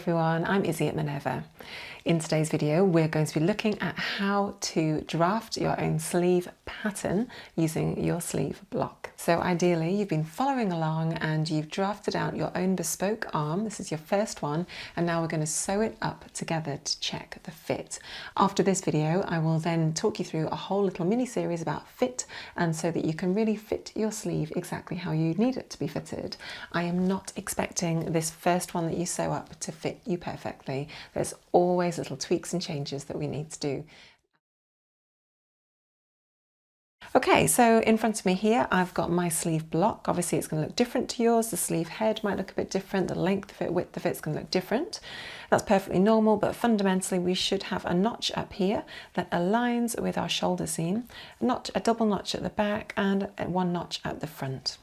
everyone, I'm Izzy at Minerva. In today's video we're going to be looking at how to draft your own sleeve pattern using your sleeve block. So ideally you've been following along and you've drafted out your own bespoke arm. This is your first one, and now we're going to sew it up together to check the fit. After this video I will then talk you through a whole little mini series about fit, and so that you can really fit your sleeve exactly how you need it to be fitted. I am not expecting this first one that you sew up to fit you perfectly. There's always little tweaks and changes that we need to do. Okay, so in front of me here I've got my sleeve block. Obviously it's going to look different to yours. The sleeve head might look a bit different, the length of it, width of it's going to look different. That's perfectly normal, but fundamentally we should have a notch up here that aligns with our shoulder seam, a double notch at the back and one notch at the front.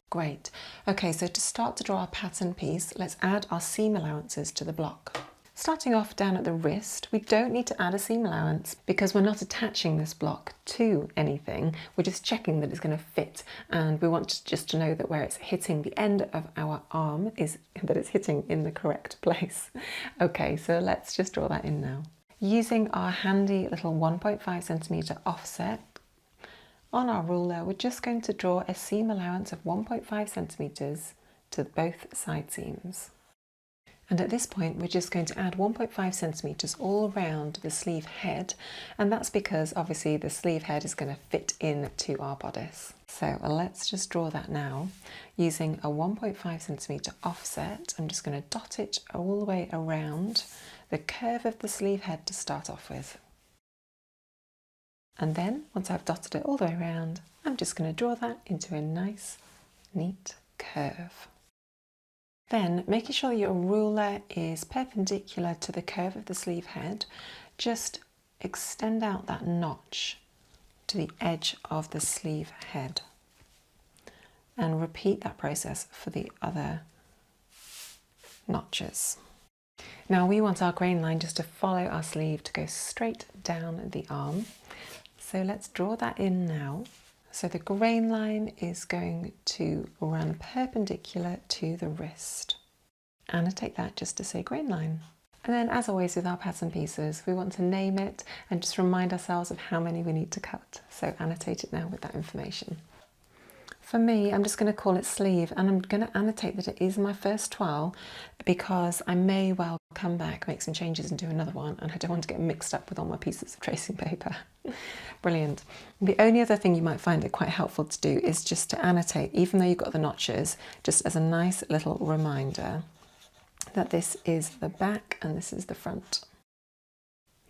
Great. Okay, so to start to draw our pattern piece, let's add our seam allowances to the block. Starting off down at the wrist, we don't need to add a seam allowance because we're not attaching this block to anything. We're just checking that it's going to fit, and we want just to know that where it's hitting the end of our arm is that it's hitting in the correct place. Okay, so let's just draw that in now. Using our handy little 1.5 centimeter offset, on our ruler we're just going to draw a seam allowance of 1.5 centimeters to both side seams. And at this point we're just going to add 1.5 centimeters all around the sleeve head, and that's because obviously the sleeve head is going to fit into our bodice. So let's just draw that now using a 1.5 centimeter offset. I'm just going to dot it all the way around the curve of the sleeve head to start off with. And then once I've dotted it all the way around, I'm just going to draw that into a nice neat curve. Then, making sure your ruler is perpendicular to the curve of the sleeve head, just extend out that notch to the edge of the sleeve head and repeat that process for the other notches. Now we want our grain line just to follow our sleeve to go straight down the arm. So let's draw that in now. So the grain line is going to run perpendicular to the wrist. Annotate that just to say grain line. And then, as always with our pattern pieces, we want to name it and just remind ourselves of how many we need to cut. So annotate it now with that information. For me, I'm just going to call it sleeve, and I'm going to annotate that it is my first toile because I may well come back, make some changes and do another one, and I don't want to get mixed up with all my pieces of tracing paper. Brilliant. The only other thing you might find it quite helpful to do is just to annotate, even though you've got the notches, just as a nice little reminder that this is the back and this is the front.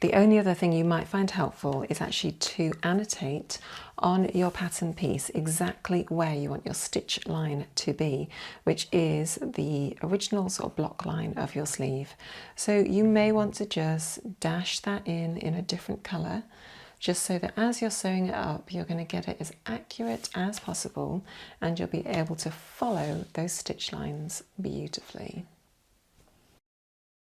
The only other thing you might find helpful is actually to annotate on your pattern piece exactly where you want your stitch line to be, which is the original sort of block line of your sleeve. So you may want to just dash that in a different colour, just so that as you're sewing it up, you're going to get it as accurate as possible and you'll be able to follow those stitch lines beautifully.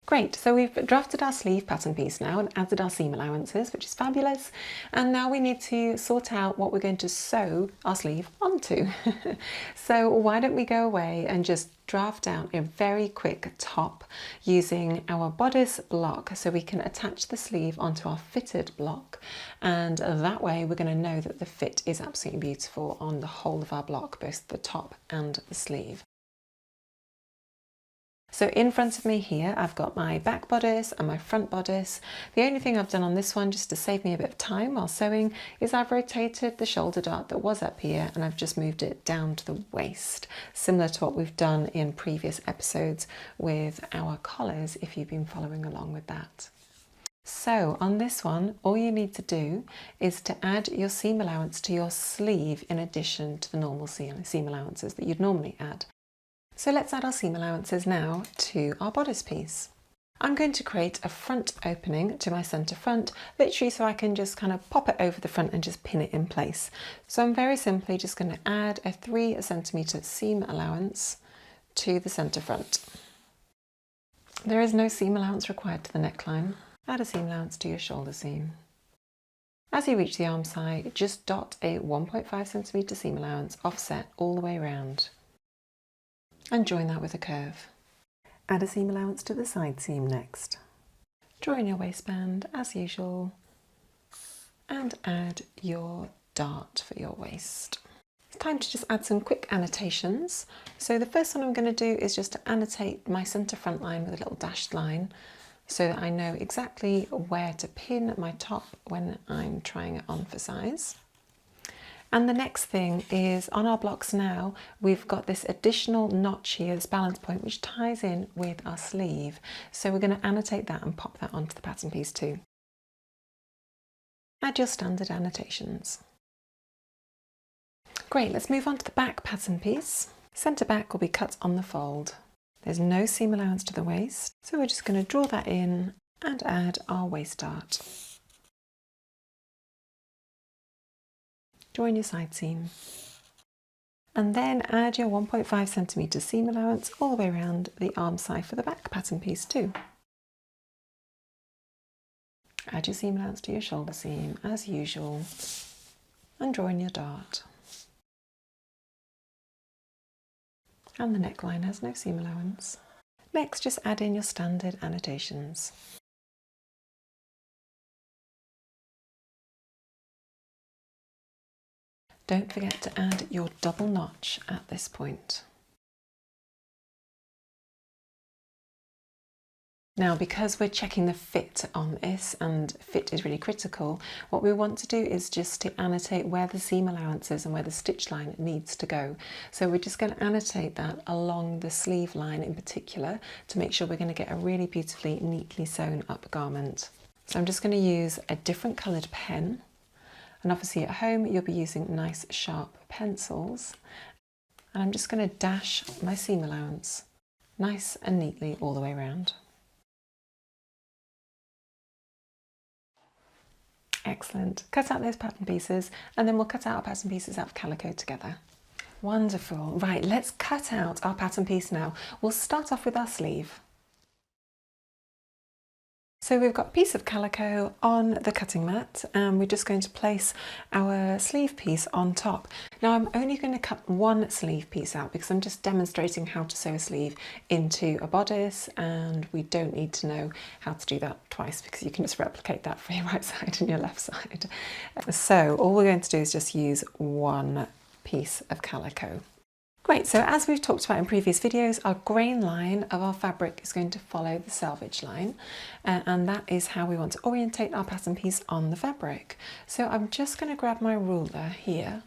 Great, so we've drafted our sleeve pattern piece now and added our seam allowances, which is fabulous. And now we need to sort out what we're going to sew our sleeve onto. So why don't we go away and just draft out a very quick top using our bodice block so we can attach the sleeve onto our fitted block. And that way we're going to know that the fit is absolutely beautiful on the whole of our block, both the top and the sleeve. So in front of me here, I've got my back bodice and my front bodice. The only thing I've done on this one, just to save me a bit of time while sewing, is I've rotated the shoulder dart that was up here and I've just moved it down to the waist, similar to what we've done in previous episodes with our collars, if you've been following along with that. So on this one, all you need to do is to add your seam allowance to your sleeve in addition to the normal seam allowances that you'd normally add. So let's add our seam allowances now to our bodice piece. I'm going to create a front opening to my centre front, literally so I can just kind of pop it over the front and just pin it in place. So I'm very simply just going to add a 3 centimetre seam allowance to the centre front. There is no seam allowance required to the neckline. Add a seam allowance to your shoulder seam. As you reach the arm side, just dot a 1.5 centimetre seam allowance offset all the way around and join that with a curve. Add a seam allowance to the side seam next. Draw in your waistband as usual and add your dart for your waist. It's time to just add some quick annotations. So the first one I'm going to do is just to annotate my centre front line with a little dashed line so that I know exactly where to pin my top when I'm trying it on for size. And the next thing is on our blocks now, we've got this additional notch here, this balance point, which ties in with our sleeve. So we're going to annotate that and pop that onto the pattern piece too. Add your standard annotations. Great, let's move on to the back pattern piece. Centre back will be cut on the fold. There's no seam allowance to the waist, so we're just going to draw that in and add our waist dart. Join your side seam. And then add your 1.5 centimetre seam allowance all the way around the arm side for the back pattern piece too. Add your seam allowance to your shoulder seam as usual and draw in your dart. And the neckline has no seam allowance. Next, just add in your standard annotations. Don't forget to add your double notch at this point. Now, because we're checking the fit on this, and fit is really critical, what we want to do is just to annotate where the seam allowance is and where the stitch line needs to go. So we're just going to annotate that along the sleeve line in particular to make sure we're going to get a really beautifully, neatly sewn up garment. So I'm just going to use a different coloured pen. And obviously at home you'll be using nice sharp pencils. And I'm just going to dash my seam allowance nice and neatly all the way around. Excellent. Cut out those pattern pieces and then we'll cut out our pattern pieces out of calico together. Wonderful. Right, let's cut out our pattern piece now. We'll start off with our sleeve. So we've got a piece of calico on the cutting mat and we're just going to place our sleeve piece on top. Now I'm only going to cut one sleeve piece out because I'm just demonstrating how to sew a sleeve into a bodice, and we don't need to know how to do that twice because you can just replicate that for your right side and your left side. So all we're going to do is just use one piece of calico. Great, so as we've talked about in previous videos, our grain line of our fabric is going to follow the selvage line, and that is how we want to orientate our pattern piece on the fabric. So I'm just going to grab my ruler here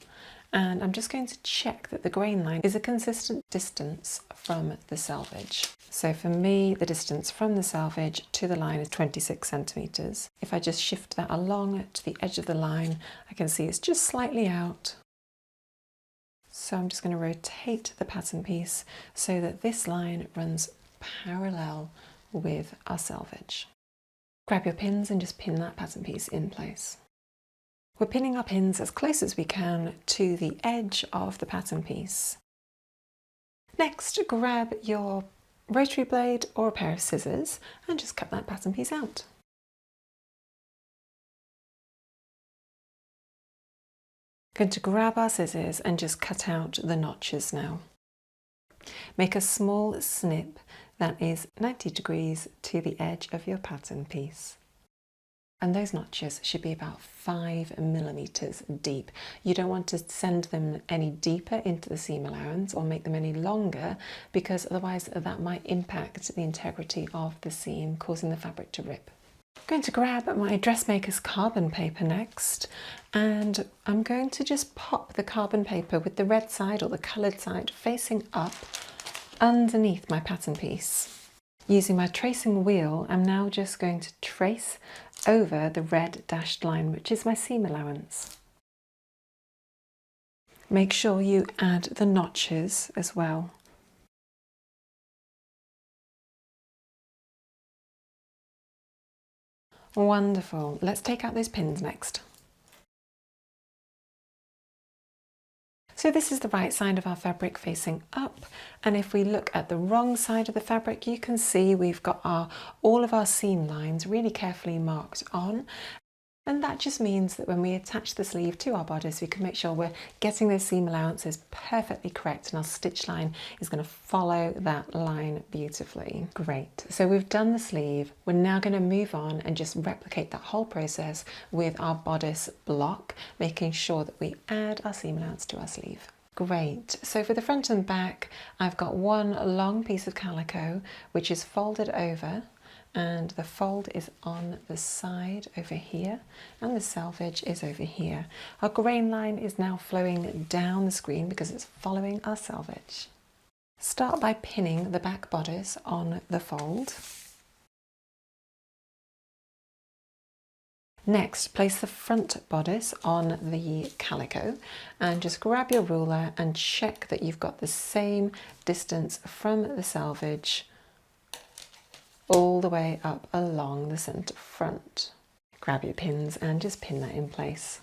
and I'm just going to check that the grain line is a consistent distance from the selvage. So for me, the distance from the selvage to the line is 26 centimetres. If I just shift that along to the edge of the line, I can see it's just slightly out. So I'm just going to rotate the pattern piece so that this line runs parallel with our selvage. Grab your pins and just pin that pattern piece in place. We're pinning our pins as close as we can to the edge of the pattern piece. Next, grab your rotary blade or a pair of scissors and just cut that pattern piece out. Going to grab our scissors and just cut out the notches now. Make a small snip that is 90 degrees to the edge of your pattern piece. And those notches should be about 5 millimeters deep. You don't want to send them any deeper into the seam allowance or make them any longer, because otherwise that might impact the integrity of the seam, causing the fabric to rip. I'm going to grab my dressmaker's carbon paper next, and I'm going to just pop the carbon paper with the red side or the coloured side facing up underneath my pattern piece. Using my tracing wheel, I'm now just going to trace over the red dashed line, which is my seam allowance. Make sure you add the notches as well. Wonderful. Let's take out those pins next. So this is the right side of our fabric facing up, and if we look at the wrong side of the fabric, you can see we've got all of our seam lines really carefully marked on. And that just means that when we attach the sleeve to our bodice, we can make sure we're getting those seam allowances perfectly correct, and our stitch line is going to follow that line beautifully. Great. So we've done the sleeve. We're now going to move on and just replicate that whole process with our bodice block, making sure that we add our seam allowance to our sleeve. Great. So for the front and back, I've got one long piece of calico, which is folded over, and the fold is on the side over here and the selvage is over here. Our grain line is now flowing down the screen because it's following our selvage. Start by pinning the back bodice on the fold. Next, place the front bodice on the calico and just grab your ruler and check that you've got the same distance from the selvage all the way up along the centre front. Grab your pins and just pin that in place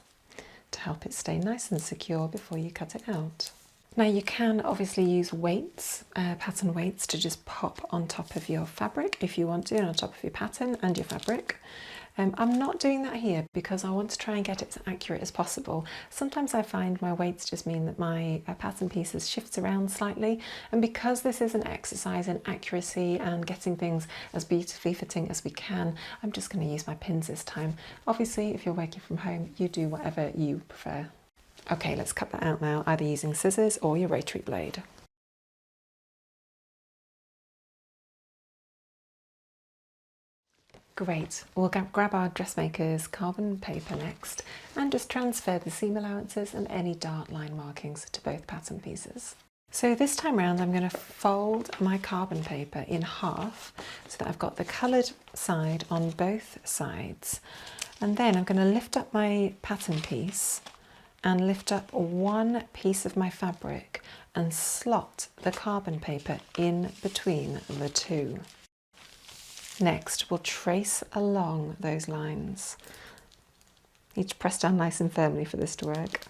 to help it stay nice and secure before you cut it out. Now you can obviously use weights, pattern weights, to just pop on top of your fabric if you want to, on top of your pattern and your fabric. I'm not doing that here because I want to try and get it as accurate as possible. Sometimes I find my weights just mean that my pattern pieces shifts around slightly, and because this is an exercise in accuracy and getting things as beautifully fitting as we can, I'm just going to use my pins this time. Obviously, if you're working from home, you do whatever you prefer. Okay, let's cut that out now, either using scissors or your rotary blade. Great, we'll grab our dressmaker's carbon paper next and just transfer the seam allowances and any dart line markings to both pattern pieces. So this time round I'm going to fold my carbon paper in half so that I've got the coloured side on both sides, and then I'm going to lift up my pattern piece and lift up one piece of my fabric and slot the carbon paper in between the two. Next, we'll trace along those lines. You need to press down nice and firmly for this to work.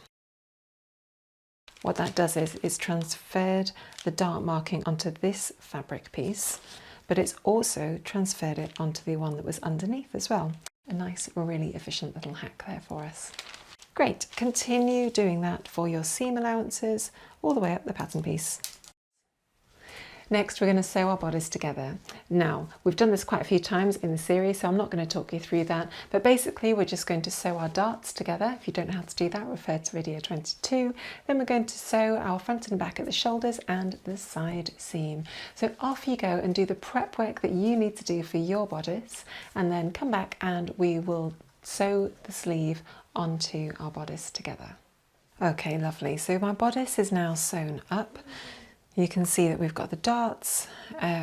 What that does is it's transferred the dart marking onto this fabric piece, but it's also transferred it onto the one that was underneath as well. A nice, really efficient little hack there for us. Great, continue doing that for your seam allowances all the way up the pattern piece. Next, we're going to sew our bodice together. Now, we've done this quite a few times in the series, so I'm not going to talk you through that, but basically we're just going to sew our darts together. If you don't know how to do that, refer to video 22. Then we're going to sew our front and back at the shoulders and the side seam. So off you go and do the prep work that you need to do for your bodice, and then come back and we will sew the sleeve onto our bodice together. Okay, lovely. So my bodice is now sewn up. You can see that we've got the darts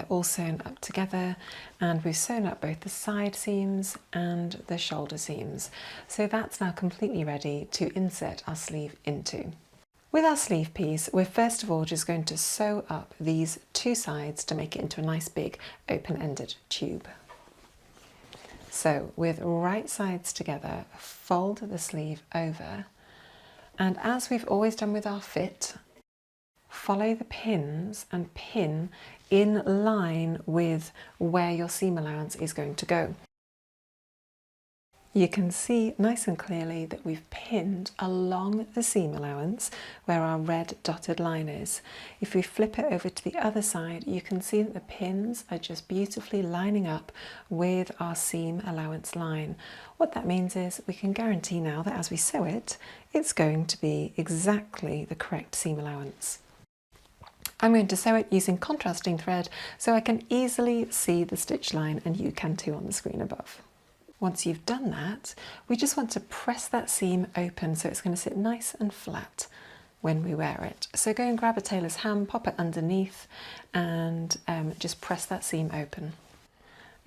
all sewn up together, and we've sewn up both the side seams and the shoulder seams. So that's now completely ready to insert our sleeve into. With our sleeve piece, we're first of all just going to sew up these two sides to make it into a nice big open-ended tube. So with right sides together, fold the sleeve over, and as we've always done with our fit, follow the pins and pin in line with where your seam allowance is going to go. You can see nice and clearly that we've pinned along the seam allowance where our red dotted line is. If we flip it over to the other side, you can see that the pins are just beautifully lining up with our seam allowance line. What that means is we can guarantee now that as we sew it, it's going to be exactly the correct seam allowance. I'm going to sew it using contrasting thread so I can easily see the stitch line, and you can too on the screen above. Once you've done that, we just want to press that seam open so it's going to sit nice and flat when we wear it. So go and grab a tailor's ham, pop it underneath, and just press that seam open.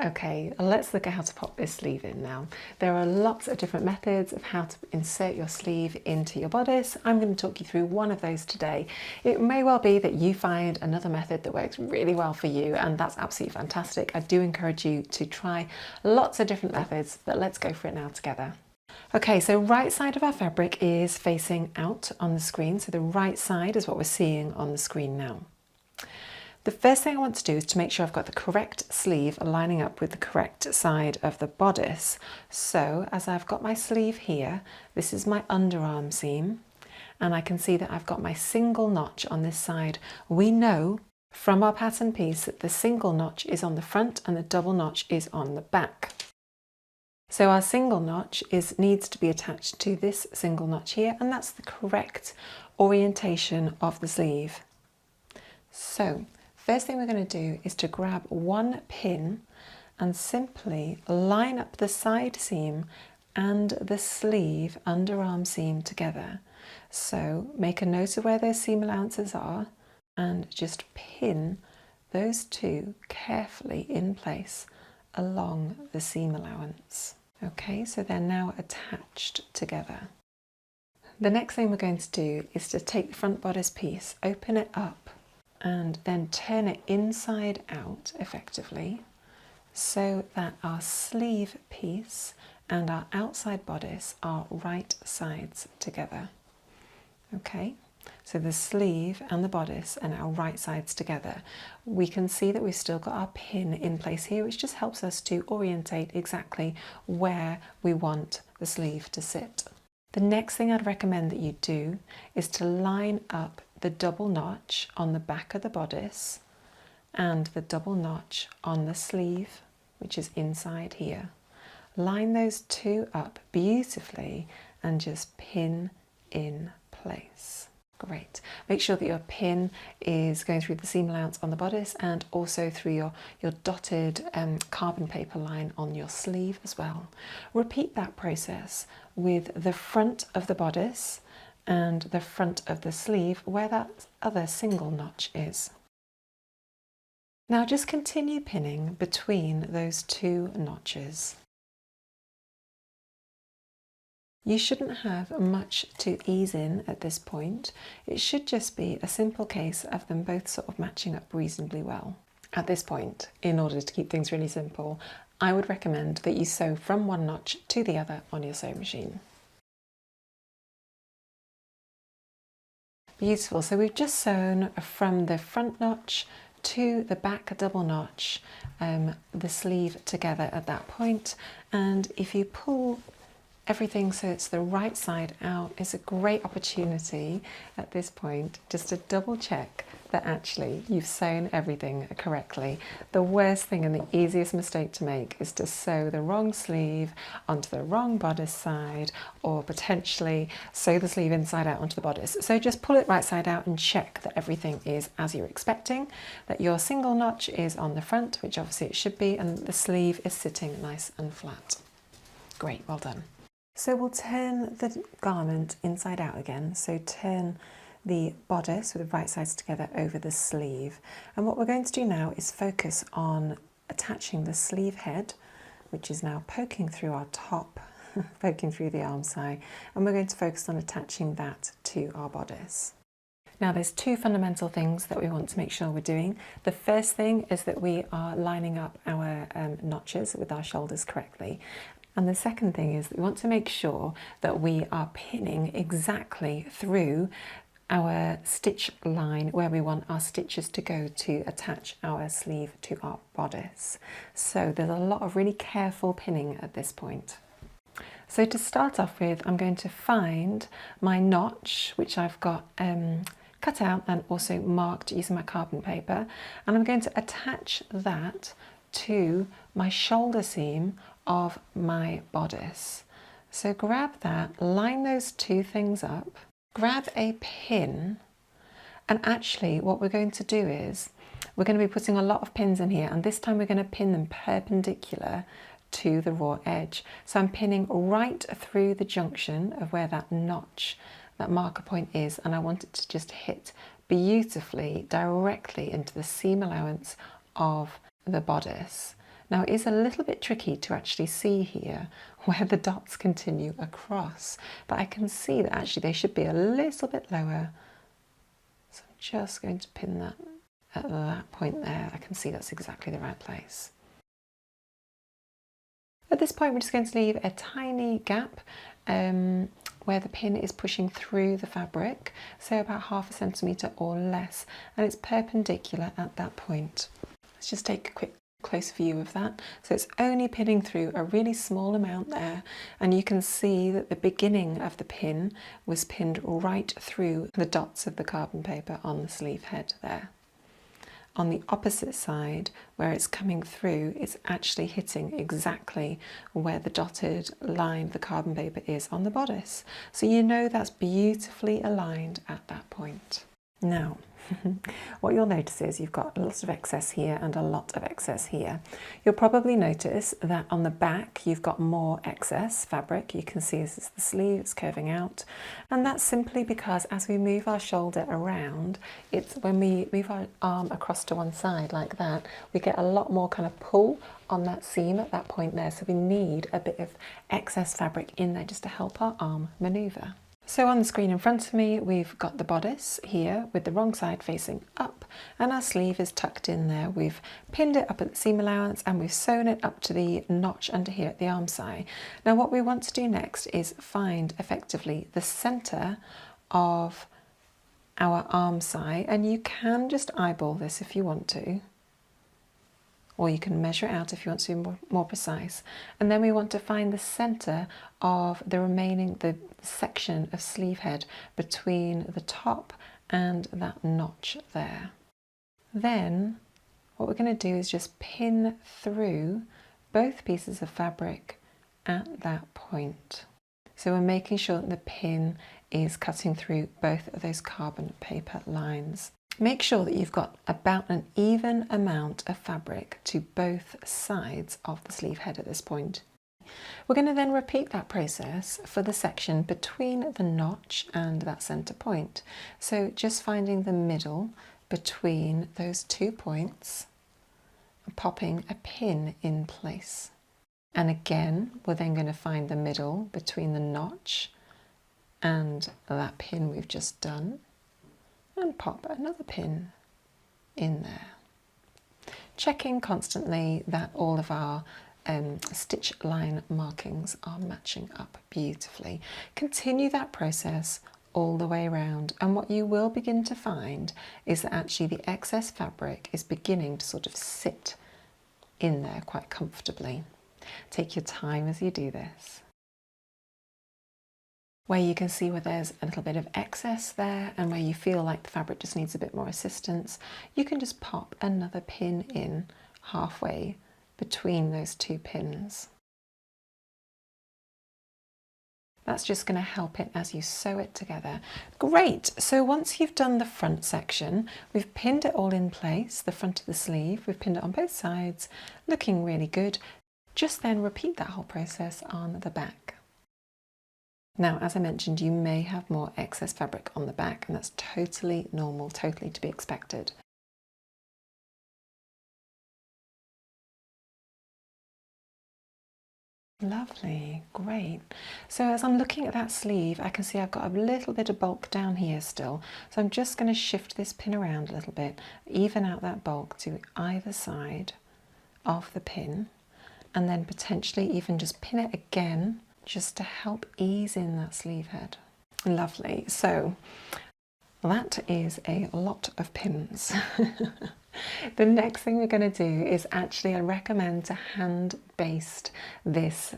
Okay, let's look at how to pop this sleeve in now. There are lots of different methods of how to insert your sleeve into your bodice. I'm going to talk you through one of those today. It may well be that you find another method that works really well for you, and that's absolutely fantastic. I do encourage you to try lots of different methods, but let's go for it now together. Okay, so right side of our fabric is facing out on the screen. So the right side is what we're seeing on the screen now. The first thing I want to do is to make sure I've got the correct sleeve lining up with the correct side of the bodice. So as I've got my sleeve here, this is my underarm seam, and I can see that I've got my single notch on this side. We know from our pattern piece that the single notch is on the front and the double notch is on the back. So our single notch needs to be attached to this single notch here, and that's the correct orientation of the sleeve. So first thing we're going to do is to grab one pin and simply line up the side seam and the sleeve underarm seam together. So make a note of where those seam allowances are and just pin those two carefully in place along the seam allowance. Okay, so they're now attached together. The next thing we're going to do is to take the front bodice piece, open it up, and then turn it inside out effectively so that our sleeve piece and our outside bodice are right sides together. Okay, so the sleeve and the bodice are now right sides together. We can see that we've still got our pin in place here, which just helps us to orientate exactly where we want the sleeve to sit. The next thing I'd recommend that you do is to line up the double notch on the back of the bodice and the double notch on the sleeve, which is inside here. Line those two up beautifully and just pin in place. Great. Make sure that your pin is going through the seam allowance on the bodice and also through your dotted carbon paper line on your sleeve as well. Repeat that process with the front of the bodice and the front of the sleeve where that other single notch is. Now just continue pinning between those two notches. You shouldn't have much to ease in at this point. It should just be a simple case of them both sort of matching up reasonably well. At this point, in order to keep things really simple, I would recommend that you sew from one notch to the other on your sewing machine. Beautiful, so we've just sewn from the front notch to the back double notch, the sleeve together at that point, and if you pull everything so it's the right side out, is a great opportunity at this point just to double check that actually you've sewn everything correctly. The worst thing and the easiest mistake to make is to sew the wrong sleeve onto the wrong bodice side, or potentially sew the sleeve inside out onto the bodice. So just pull it right side out and check that everything is as you're expecting, that your single notch is on the front, which obviously it should be, and the sleeve is sitting nice and flat. Great, well done. So we'll turn the garment inside out again. So turn the bodice with the right sides together over the sleeve. And what we're going to do now is focus on attaching the sleeve head, which is now poking through our top, poking through the arm side. And we're going to focus on attaching that to our bodice. Now there's two fundamental things that we want to make sure we're doing. The first thing is that we are lining up our notches with our shoulders correctly. And the second thing is that we want to make sure that we are pinning exactly through our stitch line where we want our stitches to go to attach our sleeve to our bodice. So there's a lot of really careful pinning at this point. So to start off with, I'm going to find my notch, which I've got cut out and also marked using my carbon paper, and I'm going to attach that to my shoulder seam of my bodice. So grab that, line those two things up, grab a pin, and actually what we're going to do is we're going to be putting a lot of pins in here, and this time we're going to pin them perpendicular to the raw edge. So I'm pinning right through the junction of where that notch, that marker point is, and I want it to just hit beautifully directly into the seam allowance of the bodice. Now it is a little bit tricky to actually see here where the dots continue across, but I can see that actually they should be a little bit lower. So I'm just going to pin that at that point there. I can see that's exactly the right place. At this point we're just going to leave a tiny gap where where the pin is pushing through the fabric, so about 1/2 centimetre or less, and it's perpendicular at that point. Let's just take a quick close view of that. So it's only pinning through a really small amount there, and you can see that the beginning of the pin was pinned right through the dots of the carbon paper on the sleeve head there. On the opposite side, where it's coming through, it's actually hitting exactly where the dotted line of the carbon paper is on the bodice. So you know that's beautifully aligned at that point. Now, what you'll notice is you've got a lot of excess here and a lot of excess here. You'll probably notice that on the back you've got more excess fabric. You can see this is the sleeve, it's curving out, and that's simply because as we move our shoulder around, it's when we move our arm across to one side like that, we get a lot more kind of pull on that seam at that point there, so we need a bit of excess fabric in there just to help our arm manoeuvre. So on the screen in front of me, we've got the bodice here with the wrong side facing up, and our sleeve is tucked in there. We've pinned it up at the seam allowance and we've sewn it up to the notch under here at the arm side. Now what we want to do next is find effectively the centre of our arm side, and you can just eyeball this if you want to, or you can measure it out if you want to be more precise. And then we want to find the centre of the section of sleeve head between the top and that notch there. Then what we're going to do is just pin through both pieces of fabric at that point. So we're making sure that the pin is cutting through both of those carbon paper lines. Make sure that you've got about an even amount of fabric to both sides of the sleeve head at this point. We're going to then repeat that process for the section between the notch and that centre point. So just finding the middle between those 2 points and popping a pin in place. And again, we're then going to find the middle between the notch and that pin we've just done, and pop another pin in there. Checking constantly that all of our stitch line markings are matching up beautifully. Continue that process all the way around, and what you will begin to find is that actually the excess fabric is beginning to sort of sit in there quite comfortably. Take your time as you do this. Where you can see where there's a little bit of excess there and where you feel like the fabric just needs a bit more assistance, you can just pop another pin in halfway between those 2 pins. That's just going to help it as you sew it together. Great! So once you've done the front section, we've pinned it all in place, the front of the sleeve, we've pinned it on both sides, looking really good. Just then repeat that whole process on the back. Now, as I mentioned, you may have more excess fabric on the back, and that's totally normal, totally to be expected. Lovely, great. So as I'm looking at that sleeve, I can see I've got a little bit of bulk down here still. So I'm just going to shift this pin around a little bit, even out that bulk to either side of the pin, and then potentially even just pin it again just to help ease in that sleeve head. Lovely. So that is a lot of pins. The next thing we're going to do is actually, I recommend to hand baste this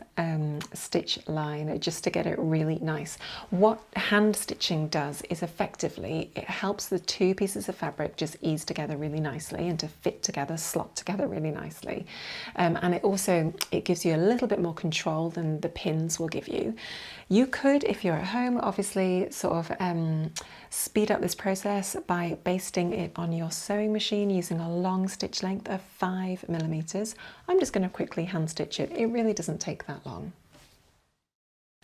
stitch line just to get it really nice. What hand stitching does is effectively it helps the 2 pieces of fabric just ease together really nicely and to fit together, slot together really nicely. And it gives you a little bit more control than the pins will give you. You could, if you're at home, obviously sort of speed up this process by basting it on your sewing machine using a long stitch length of 5mm. I'm just going to quickly hand stitch it. It really doesn't take that long.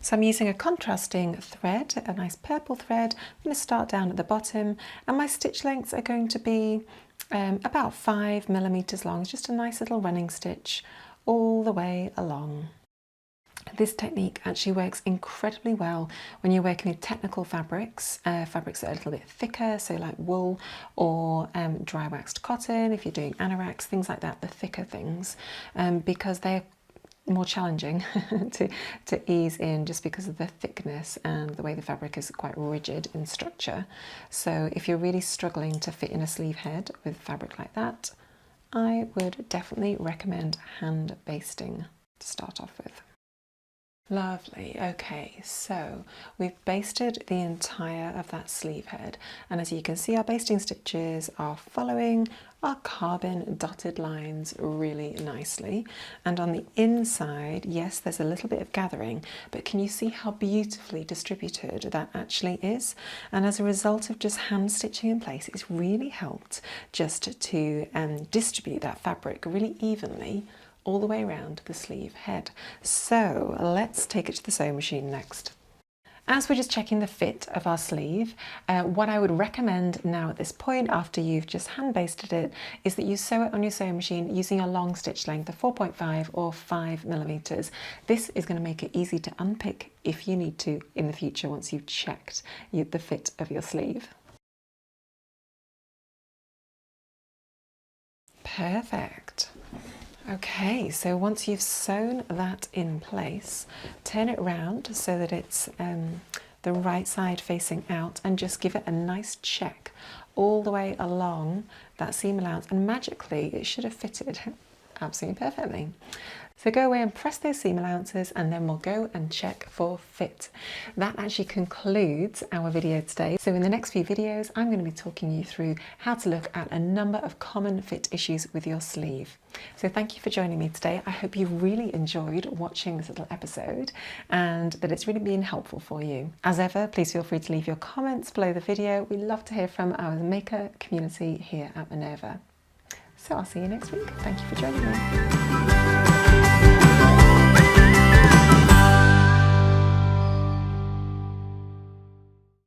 So I'm using a contrasting thread, a nice purple thread. I'm going to start down at the bottom, and my stitch lengths are going to be about 5mm long. It's just a nice little running stitch all the way along. This technique actually works incredibly well when you're working with technical fabrics, fabrics that are a little bit thicker, so like wool or dry waxed cotton, if you're doing anoraks, things like that, the thicker things, because they're more challenging to ease in just because of the thickness and the way the fabric is quite rigid in structure. So if you're really struggling to fit in a sleeve head with fabric like that, I would definitely recommend hand basting to start off with. Lovely. Okay, so we've basted the entire of that sleeve head, and as you can see, our basting stitches are following our carbon dotted lines really nicely. And on the inside, yes, there's a little bit of gathering, but can you see how beautifully distributed that actually is? And as a result of just hand stitching in place, it's really helped just to distribute that fabric really evenly all the way around the sleeve head. So let's take it to the sewing machine next. As we're just checking the fit of our sleeve, what I would recommend now at this point, after you've just hand basted it, is that you sew it on your sewing machine using a long stitch length of 4.5 or 5 millimeters. This is going to make it easy to unpick if you need to in the future once you've checked the fit of your sleeve. Perfect. Okay, so once you've sewn that in place, turn it round so that it's the right side facing out, and just give it a nice check all the way along that seam allowance, and magically it should have fitted absolutely perfectly. So go away and press those seam allowances, and then we'll go and check for fit. That actually concludes our video today. So in the next few videos, I'm going to be talking you through how to look at a number of common fit issues with your sleeve. So thank you for joining me today. I hope you really enjoyed watching this little episode and that it's really been helpful for you. As ever, please feel free to leave your comments below the video. We love to hear from our maker community here at Minerva. So I'll see you next week. Thank you for joining me.